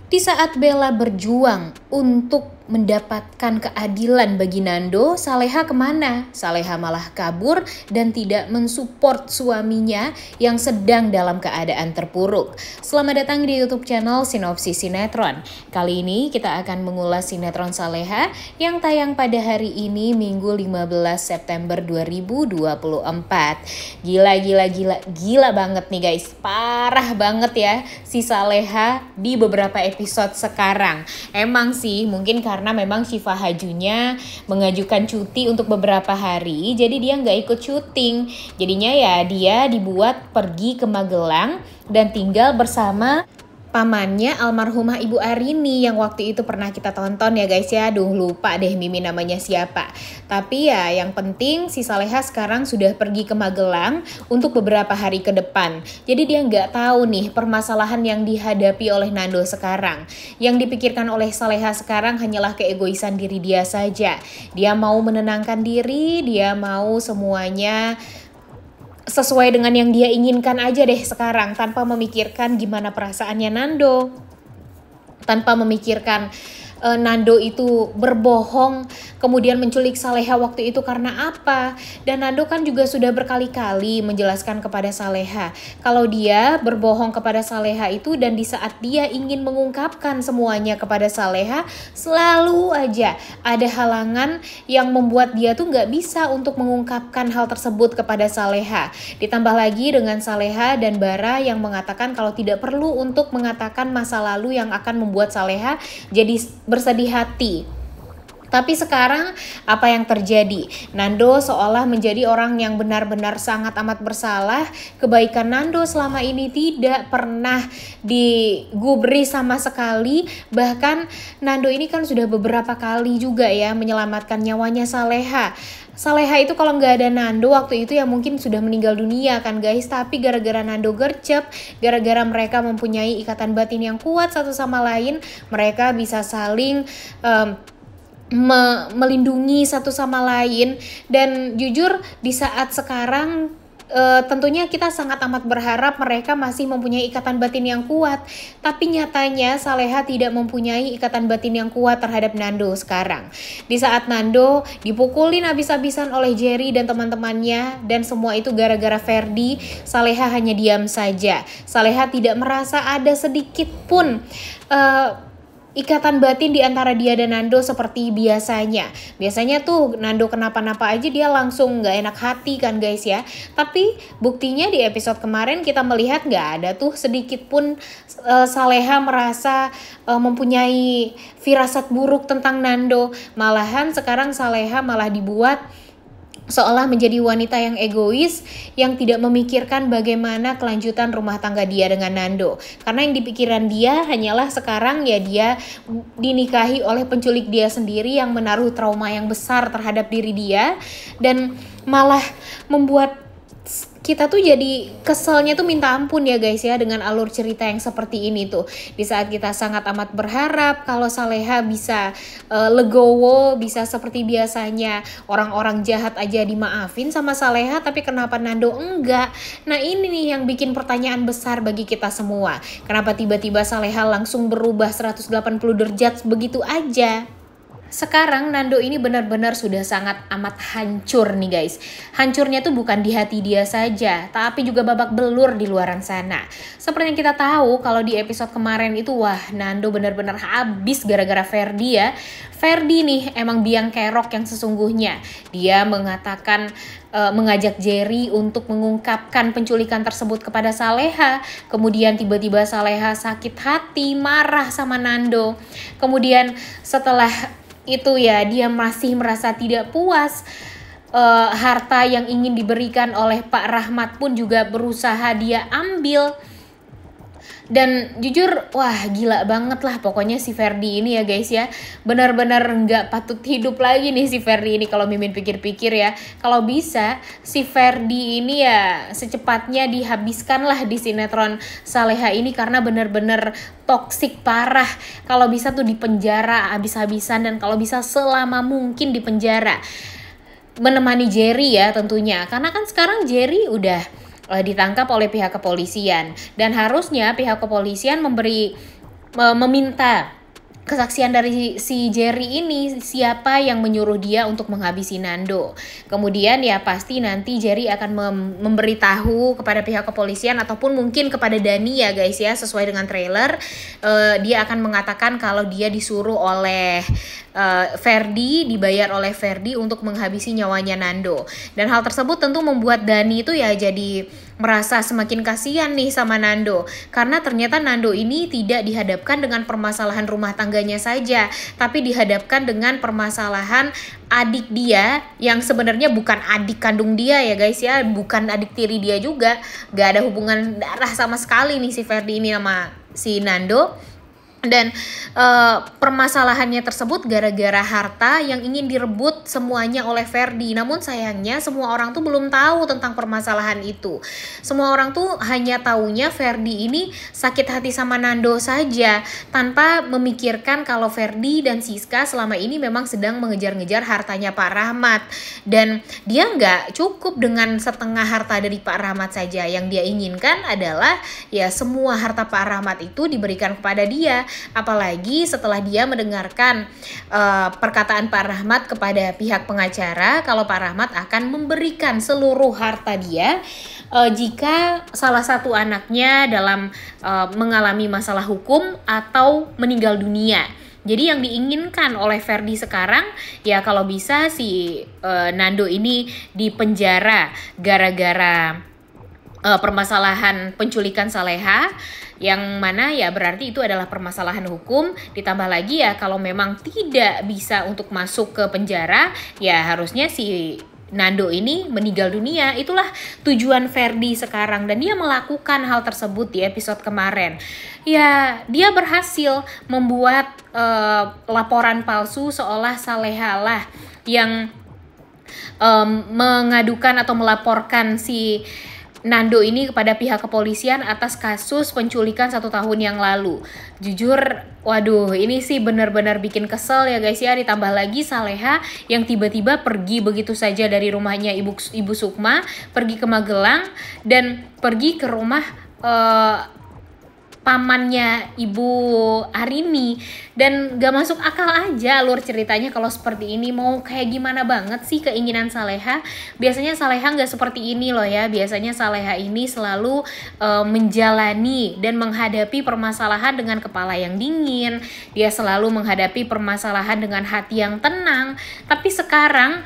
Di saat Bella berjuang untuk mendapatkan keadilan bagi Nando, Saleha kemana? Saleha malah kabur dan tidak mensupport suaminya yang sedang dalam keadaan terpuruk. Selamat datang di YouTube channel Sinopsis Sinetron. Kali ini kita akan mengulas sinetron Saleha yang tayang pada hari ini Minggu 15 September 2024. Gila banget nih guys. Parah banget ya si Saleha di beberapa episode sekarang. Emang sih mungkin karena memang Syifa Hajunya mengajukan cuti untuk beberapa hari, jadi dia nggak ikut syuting. Jadinya ya dia dibuat pergi ke Magelang dan tinggal bersama pamannya almarhumah Ibu Arini yang waktu itu pernah kita tonton ya guys ya. Aduh lupa deh Mimi namanya siapa. Tapi ya yang penting si Saleha sekarang sudah pergi ke Magelang untuk beberapa hari ke depan. Jadi dia nggak tahu nih permasalahan yang dihadapi oleh Nando sekarang. Yang dipikirkan oleh Saleha sekarang hanyalah keegoisan diri dia saja. Dia mau menenangkan diri, dia mau semuanya sesuai dengan yang dia inginkan aja deh sekarang, tanpa memikirkan gimana perasaannya Nando, tanpa memikirkan Nando itu berbohong kemudian menculik Saleha waktu itu karena apa. Dan Nando kan juga sudah berkali-kali menjelaskan kepada Saleha kalau dia berbohong kepada Saleha itu, dan di saat dia ingin mengungkapkan semuanya kepada Saleha, selalu aja ada halangan yang membuat dia tuh nggak bisa untuk mengungkapkan hal tersebut kepada Saleha. Ditambah lagi dengan Saleha dan Bara yang mengatakan kalau tidak perlu untuk mengatakan masa lalu yang akan membuat Saleha jadi bersedih hati. Tapi sekarang apa yang terjadi? Nando seolah menjadi orang yang benar-benar sangat amat bersalah. Kebaikan Nando selama ini tidak pernah digubris sama sekali. Bahkan Nando ini kan sudah beberapa kali juga ya menyelamatkan nyawanya Saleha. Saleha itu kalau nggak ada Nando waktu itu ya mungkin sudah meninggal dunia kan guys. Tapi gara-gara Nando gercep, gara-gara mereka mempunyai ikatan batin yang kuat satu sama lain, mereka bisa saling melindungi satu sama lain. Dan jujur di saat sekarang tentunya kita sangat amat berharap mereka masih mempunyai ikatan batin yang kuat. Tapi nyatanya Saleha tidak mempunyai ikatan batin yang kuat terhadap Nando sekarang. Di saat Nando dipukulin habis-habisan oleh Jerry dan teman-temannya, dan semua itu gara-gara Ferdi, Saleha hanya diam saja. Saleha tidak merasa ada sedikit pun ikatan batin di antara dia dan Nando seperti biasanya. Biasanya tuh Nando kenapa-napa aja dia langsung gak enak hati kan guys ya. Tapi buktinya di episode kemarin kita melihat gak ada tuh sedikit pun Saleha merasa mempunyai firasat buruk tentang Nando. Malahan sekarang Saleha malah dibuat seolah menjadi wanita yang egois, yang tidak memikirkan bagaimana kelanjutan rumah tangga dia dengan Nando. Karena yang dipikiran dia hanyalah sekarang ya dia dinikahi oleh penculik dia sendiri yang menaruh trauma yang besar terhadap diri dia. Dan malah membuat kita tuh jadi keselnya tuh minta ampun ya guys ya dengan alur cerita yang seperti ini tuh. Di saat kita sangat amat berharap kalau Saleha bisa legowo, bisa seperti biasanya orang-orang jahat aja dimaafin sama Saleha, tapi kenapa Nando enggak? Nah ini nih yang bikin pertanyaan besar bagi kita semua. Kenapa tiba-tiba Saleha langsung berubah 180 derajat begitu aja? Sekarang Nando ini benar-benar sudah sangat amat hancur nih guys. Hancurnya tuh bukan di hati dia saja, tapi juga babak belur di luaran sana. Seperti yang kita tahu kalau di episode kemarin itu, wah Nando benar-benar habis gara-gara Ferdi ya. Ferdi nih emang biang kerok yang sesungguhnya. Dia mengatakan mengajak Jerry untuk mengungkapkan penculikan tersebut kepada Saleha. Kemudian tiba-tiba Saleha sakit hati, marah sama Nando. Kemudian setelah itu ya dia masih merasa tidak puas. Harta yang ingin diberikan oleh Pak Rahmat pun juga berusaha dia ambil. Dan jujur wah gila banget lah pokoknya si Ferdi ini ya guys ya. Benar-benar nggak patut hidup lagi nih si Ferdi ini kalau Mimin pikir-pikir ya. Kalau bisa si Ferdi ini ya secepatnya dihabiskan lah di sinetron Saleha ini, karena benar-benar toksik parah. Kalau bisa tuh dipenjara habis-habisan, dan kalau bisa selama mungkin dipenjara. Menemani Jerry ya tentunya, karena kan sekarang Jerry udah ditangkap oleh pihak kepolisian, dan harusnya pihak kepolisian memberi meminta kesaksian dari si Jerry ini, siapa yang menyuruh dia untuk menghabisi Nando. Kemudian ya pasti nanti Jerry akan memberitahu kepada pihak kepolisian ataupun mungkin kepada Dani ya guys ya, sesuai dengan trailer. Dia akan mengatakan kalau dia disuruh oleh Ferdi, dibayar oleh Ferdi untuk menghabisi nyawanya Nando. Dan hal tersebut tentu membuat Dani itu ya jadi merasa semakin kasihan nih sama Nando, karena ternyata Nando ini tidak dihadapkan dengan permasalahan rumah tangganya saja, tapi dihadapkan dengan permasalahan adik dia yang sebenarnya bukan adik kandung dia ya guys ya, bukan adik tiri dia juga, gak ada hubungan darah sama sekali nih si Ferdi ini sama si Nando. Dan permasalahannya tersebut gara-gara harta yang ingin direbut semuanya oleh Ferdi. Namun sayangnya semua orang tuh belum tahu tentang permasalahan itu. Semua orang tuh hanya taunya Ferdi ini sakit hati sama Nando saja, tanpa memikirkan kalau Ferdi dan Siska selama ini memang sedang mengejar-ngejar hartanya Pak Rahmat. Dan dia nggak cukup dengan setengah harta dari Pak Rahmat saja. Yang dia inginkan adalah ya semua harta Pak Rahmat itu diberikan kepada dia. Apalagi setelah dia mendengarkan perkataan Pak Rahmat kepada pihak pengacara kalau Pak Rahmat akan memberikan seluruh harta dia jika salah satu anaknya dalam mengalami masalah hukum atau meninggal dunia. Jadi yang diinginkan oleh Ferdi sekarang ya kalau bisa si Nando ini dipenjara gara-gara permasalahan penculikan Saleha, yang mana ya berarti itu adalah permasalahan hukum. Ditambah lagi ya kalau memang tidak bisa untuk masuk ke penjara ya harusnya si Nando ini meninggal dunia. Itulah tujuan Ferdi sekarang, dan dia melakukan hal tersebut di episode kemarin. Ya dia berhasil membuat laporan palsu seolah Saleha lah yang mengadukan atau melaporkan si Nando ini kepada pihak kepolisian atas kasus penculikan 1 tahun yang lalu. Jujur, waduh, ini sih benar-benar bikin kesel ya guys ya. Ditambah lagi Saleha yang tiba-tiba pergi begitu saja dari rumahnya Ibu Sukma, pergi ke Magelang dan pergi ke rumah pamannya Ibu Arini. Dan gak masuk akal aja alur ceritanya kalau seperti ini. Mau kayak gimana banget sih keinginan Saleha? Biasanya Saleha gak seperti ini loh ya. Biasanya Saleha ini selalu menjalani dan menghadapi permasalahan dengan kepala yang dingin. Dia selalu menghadapi permasalahan dengan hati yang tenang. Tapi sekarang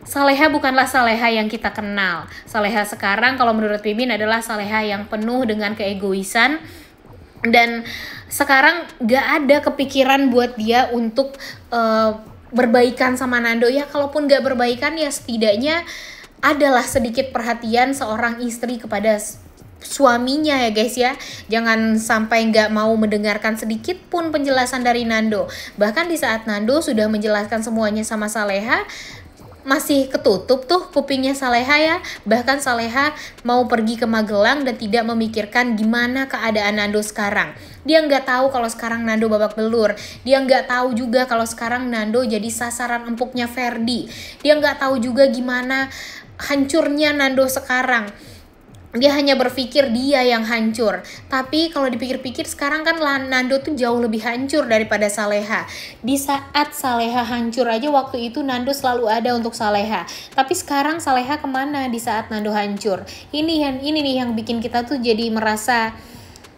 Saleha bukanlah Saleha yang kita kenal. Saleha sekarang kalau menurut Mimin adalah Saleha yang penuh dengan keegoisan. Dan sekarang gak ada kepikiran buat dia untuk berbaikan sama Nando. Ya kalaupun gak berbaikan ya setidaknya adalah sedikit perhatian seorang istri kepada suaminya ya guys ya. Jangan sampai gak mau mendengarkan sedikit pun penjelasan dari Nando. Bahkan di saat Nando sudah menjelaskan semuanya sama Saleha, masih ketutup tuh kupingnya Saleha ya. Bahkan Saleha mau pergi ke Magelang dan tidak memikirkan gimana keadaan Nando sekarang. Dia nggak tahu kalau sekarang Nando babak belur. Dia nggak tahu juga kalau sekarang Nando jadi sasaran empuknya Ferdi. Dia nggak tahu juga gimana hancurnya Nando sekarang. Dia hanya berpikir dia yang hancur. Tapi kalau dipikir-pikir sekarang kan Nando tuh jauh lebih hancur daripada Saleha. Di saat Saleha hancur aja waktu itu Nando selalu ada untuk Saleha. Tapi sekarang Saleha kemana di saat Nando hancur? Ini nih yang bikin kita tuh jadi merasa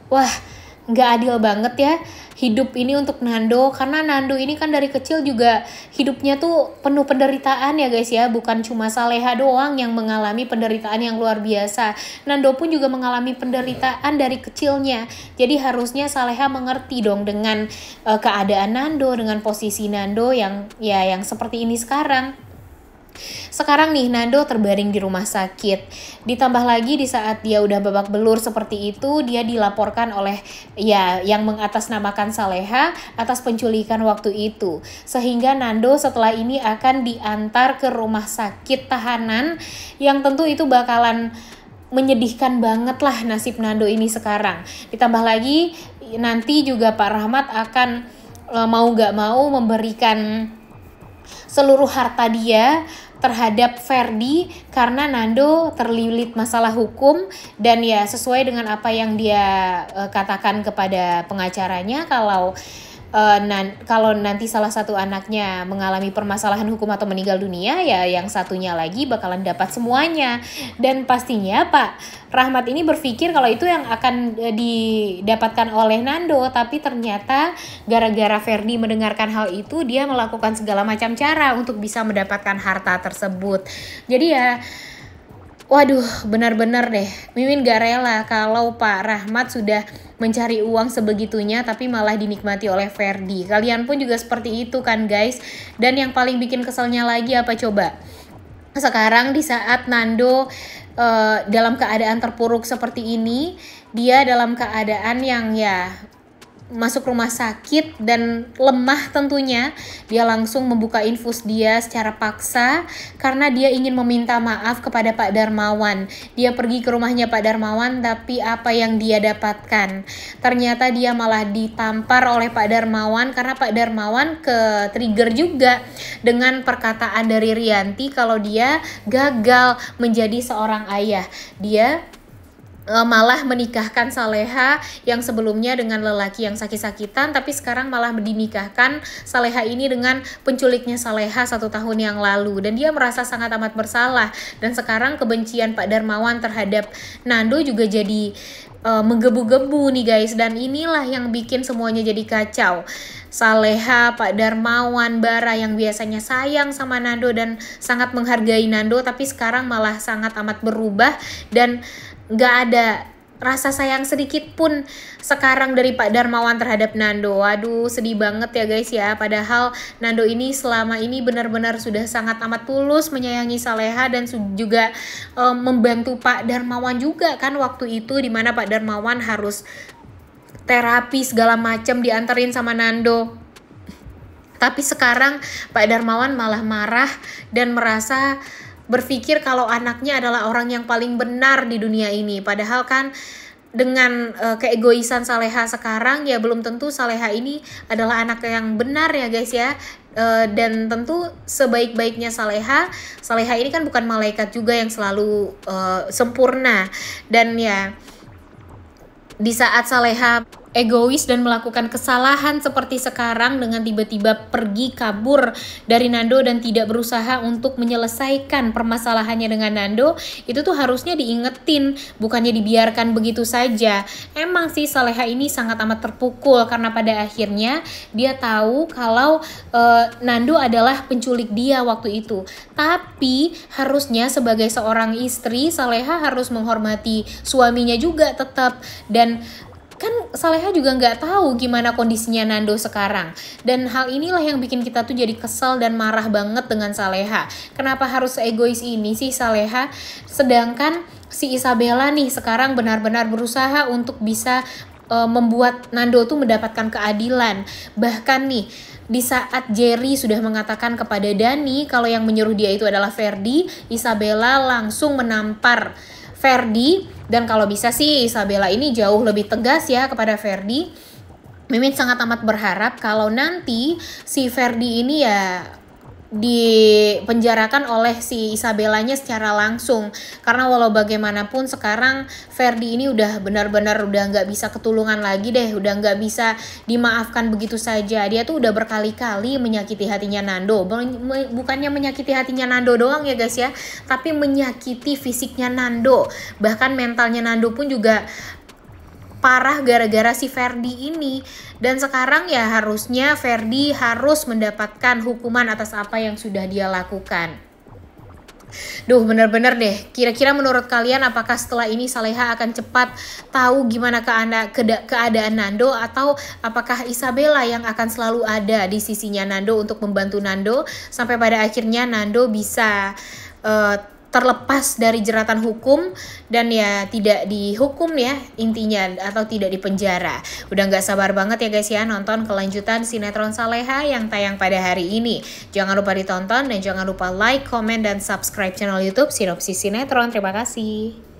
wah nggak adil banget ya hidup ini untuk Nando. Karena Nando ini kan dari kecil juga hidupnya tuh penuh penderitaan ya guys ya. Bukan cuma Saleha doang yang mengalami penderitaan yang luar biasa. Nando pun juga mengalami penderitaan dari kecilnya. Jadi harusnya Saleha mengerti dong dengan keadaan Nando, dengan posisi Nando yang seperti ini sekarang. Sekarang nih Nando terbaring di rumah sakit. Ditambah lagi di saat dia udah babak belur seperti itu, dia dilaporkan oleh yang mengatasnamakan Saleha atas penculikan waktu itu. Sehingga Nando setelah ini akan diantar ke rumah sakit tahanan, yang tentu itu bakalan menyedihkan banget lah nasib Nando ini sekarang. Ditambah lagi nanti juga Pak Rahmat akan mau gak mau memberikan seluruh harta dia terhadap Ferdi karena Nando terlilit masalah hukum. Dan ya sesuai dengan apa yang dia katakan kepada pengacaranya, kalau nanti salah satu anaknya mengalami permasalahan hukum atau meninggal dunia, ya yang satunya lagi bakalan dapat semuanya. Dan pastinya Pak Rahmat ini berpikir kalau itu yang akan didapatkan oleh Nando, tapi ternyata gara-gara Ferdi mendengarkan hal itu, dia melakukan segala macam cara untuk bisa mendapatkan harta tersebut. Jadi ya waduh, benar-benar deh, Mimin gak rela kalau Pak Rahmat sudah mencari uang sebegitunya tapi malah dinikmati oleh Ferdi. Kalian pun juga seperti itu kan guys. Dan yang paling bikin keselnya lagi apa coba? Sekarang di saat Nando dalam keadaan terpuruk seperti ini, dia dalam keadaan yang ya masuk rumah sakit dan lemah tentunya, dia langsung membuka infus dia secara paksa karena dia ingin meminta maaf kepada Pak Darmawan. Dia pergi ke rumahnya Pak Darmawan, tapi apa yang dia dapatkan? Ternyata dia malah ditampar oleh Pak Darmawan karena Pak Darmawan ke trigger juga dengan perkataan dari Rianti kalau dia gagal menjadi seorang ayah. Dia malah menikahkan Saleha yang sebelumnya dengan lelaki yang sakit-sakitan, tapi sekarang malah dinikahkan Saleha ini dengan penculiknya Saleha 1 tahun yang lalu. Dan dia merasa sangat amat bersalah. Dan sekarang kebencian Pak Darmawan terhadap Nando juga jadi menggebu-gebu nih guys. Dan inilah yang bikin semuanya jadi kacau. Saleha, Pak Darmawan, Bara yang biasanya sayang sama Nando dan sangat menghargai Nando, tapi sekarang malah sangat amat berubah dan gak ada rasa sayang sedikit pun sekarang dari Pak Darmawan terhadap Nando. Waduh, sedih banget ya guys ya. Padahal Nando ini selama ini benar-benar sudah sangat amat tulus menyayangi Saleha dan juga membantu Pak Darmawan juga kan waktu itu, dimana Pak Darmawan harus terapi segala macam dianterin sama Nando. Tapi sekarang Pak Darmawan malah marah dan merasa berpikir kalau anaknya adalah orang yang paling benar di dunia ini. Padahal kan dengan keegoisan Saleha sekarang, ya belum tentu Saleha ini adalah anak yang benar ya guys ya. Dan tentu sebaik-baiknya Saleha ini kan bukan malaikat juga yang selalu sempurna. Dan ya di saat Saleha egois dan melakukan kesalahan seperti sekarang dengan tiba-tiba pergi kabur dari Nando dan tidak berusaha untuk menyelesaikan permasalahannya dengan Nando, itu tuh harusnya diingetin, bukannya dibiarkan begitu saja. Emang sih Saleha ini sangat amat terpukul karena pada akhirnya dia tahu kalau Nando adalah penculik dia waktu itu. Tapi harusnya sebagai seorang istri, Saleha harus menghormati suaminya juga tetap. Dan kan Saleha juga nggak tahu gimana kondisinya Nando sekarang. Dan hal inilah yang bikin kita tuh jadi kesel dan marah banget dengan Saleha. Kenapa harus egois ini sih Saleha? Sedangkan si Isabella nih sekarang benar-benar berusaha untuk bisa membuat Nando tuh mendapatkan keadilan. Bahkan nih di saat Jerry sudah mengatakan kepada Dani kalau yang menyuruh dia itu adalah Ferdi, Isabella langsung menampar Ferdi. Dan kalau bisa sih Isabella ini jauh lebih tegas ya kepada Ferdi. Mimin sangat amat berharap kalau nanti si Ferdi ini ya dipenjarakan oleh si Isabellanya secara langsung, karena walau bagaimanapun sekarang Ferdi ini udah benar-benar udah nggak bisa ketulungan lagi deh, udah nggak bisa dimaafkan begitu saja. Dia tuh udah berkali-kali menyakiti hatinya Nando, bukannya menyakiti hatinya Nando doang ya guys ya, tapi menyakiti fisiknya Nando, bahkan mentalnya Nando pun juga parah gara-gara si Ferdi ini. Dan sekarang ya harusnya Ferdi harus mendapatkan hukuman atas apa yang sudah dia lakukan. Duh, bener-bener deh. Kira-kira menurut kalian apakah setelah ini Saleha akan cepat tahu gimana keadaan Nando, atau apakah Isabella yang akan selalu ada di sisinya Nando untuk membantu Nando sampai pada akhirnya Nando bisa terlepas dari jeratan hukum dan ya tidak dihukum ya intinya, atau tidak dipenjara. Udah nggak sabar banget ya guys ya nonton kelanjutan sinetron Saleha yang tayang pada hari ini. Jangan lupa ditonton dan jangan lupa like, comment, dan subscribe channel YouTube Sinopsis Sinetron. Terima kasih.